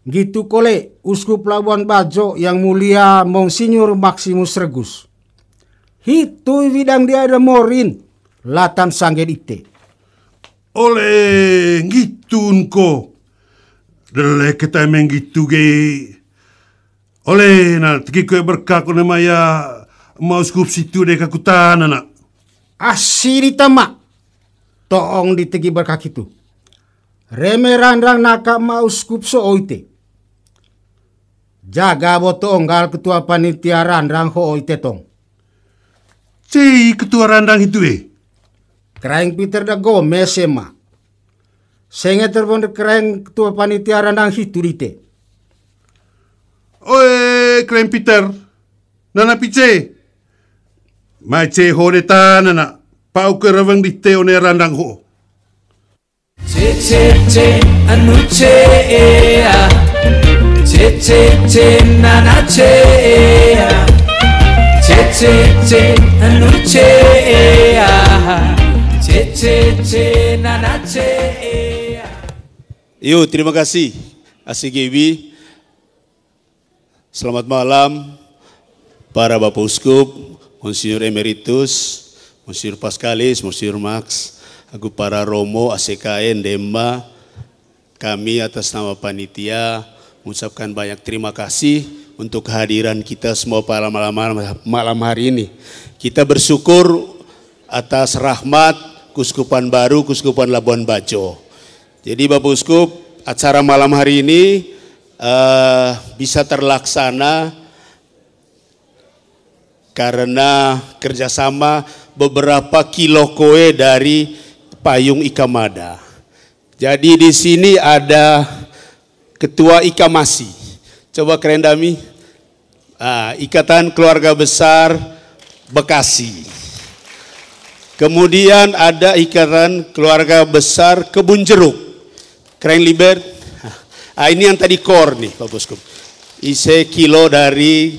Gitu kole uskup Labuan Bajo yang mulia Monsinyur Maximus Regus. Hitu widang dia ada morin latan sangget ite. Oleh ngitun ko. Dele kita emang gitu ge. Oleh na tiki koe berkah ko namaya mau skup situ de kakutan anak. Asiri tama. Toong ditegi berkah itu. Remerandang naka mau skup so oite. Jaga boto onggal ketua panitia randang ho oite tong. Cei ketua randang itu Keraing Peter da Gomez ema. Senget terbon keraing ketua panitia randang hitu dite. Oe keraing Peter. Nana pice. Mace hore tanana. Pau kerawang dite one randang ho. Ce anu ce ea. Ce nana ce ea. Ce anu ce ea. Ce nana ce ea. Yo, terima kasih ACGW. Selamat malam para Bapak Uskup, Monsinyur Emeritus, Monsinyur Pascalis, Monsinyur Max, aku para Romo, ACKN, Demba. Kami atas nama panitia mengucapkan banyak terima kasih untuk kehadiran kita semua pada malam hari ini. Kita bersyukur atas rahmat Keuskupan Baru, Keuskupan Labuan Bajo. Jadi Bapak Uskup, acara malam hari ini bisa terlaksana karena kerjasama beberapa kilo kue dari Payung Ikamada. Jadi di sini ada Ketua Ikamasi. Coba keren Dami. Ikatan Keluarga Besar Bekasi. Kemudian ada Ikatan Keluarga Besar Kebun Jeruk. Keren Liber. Ini yang tadi core nih Pak Bosku. Ise kilo dari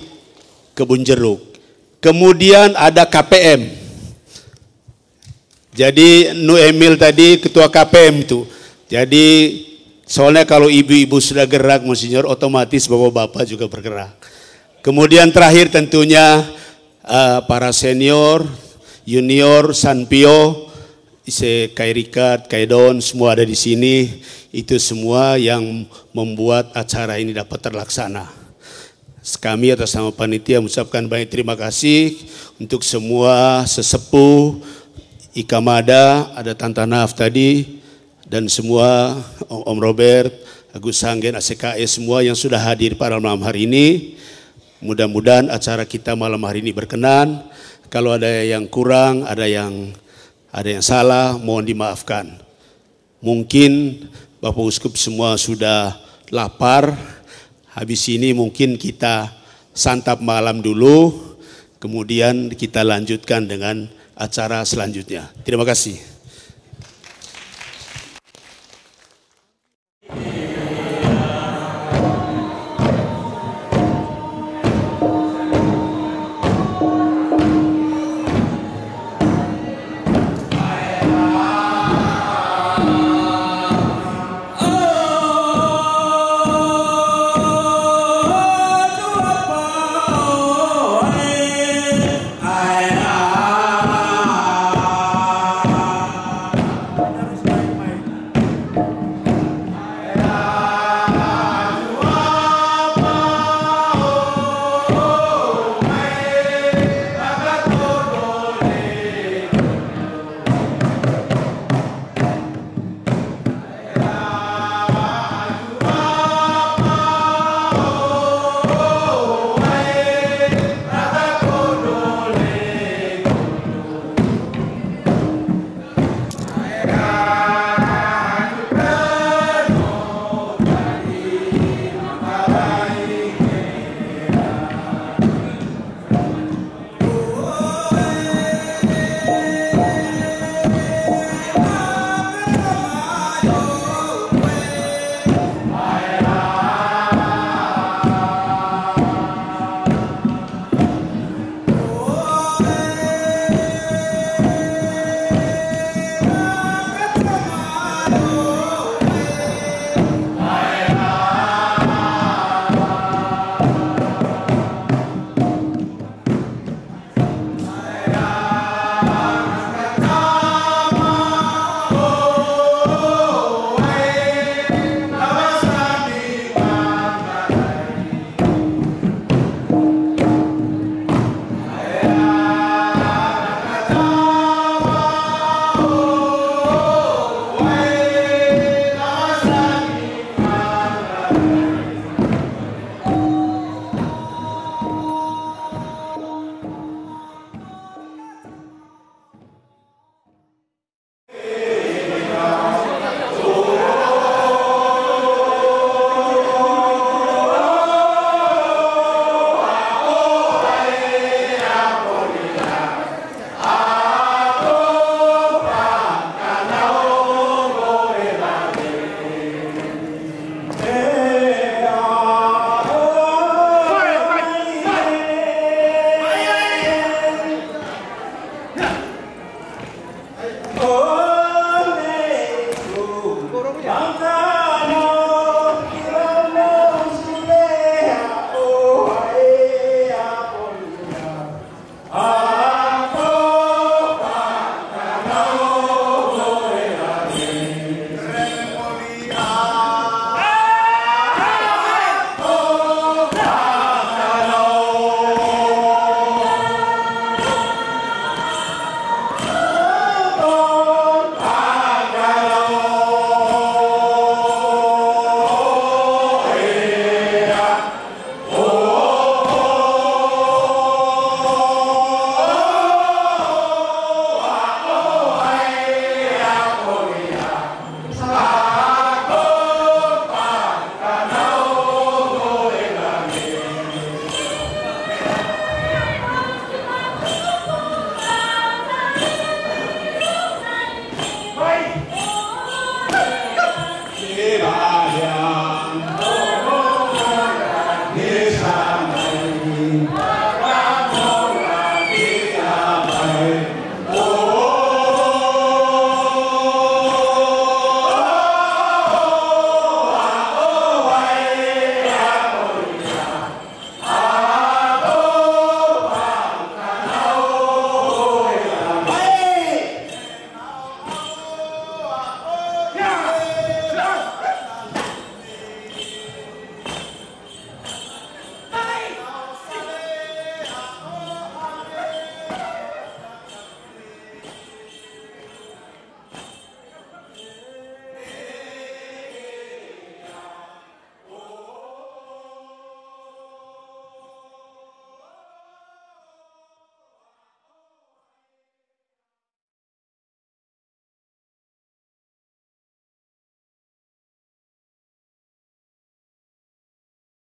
Kebun Jeruk. Kemudian ada KPM. Jadi Nu Emil tadi ketua KPM tuh. Jadi soalnya kalau ibu-ibu sudah gerak Monsinyur, otomatis bapak-bapak juga bergerak. Kemudian terakhir tentunya para senior, junior, Sanpio, Kairikat, Kaidon, semua ada di sini. Itu semua yang membuat acara ini dapat terlaksana. Kami atas nama panitia mengucapkan banyak terima kasih untuk semua sesepuh Ikamada, ada Tante Naf tadi, dan semua Om Robert, Agus Sanggen, ACKS, semua yang sudah hadir pada malam hari ini. Mudah-mudahan acara kita malam hari ini berkenan. Kalau ada yang kurang, ada yang salah, mohon dimaafkan. Mungkin Bapak Uskup semua sudah lapar. Habis ini mungkin kita santap malam dulu, kemudian kita lanjutkan dengan acara selanjutnya. Terima kasih.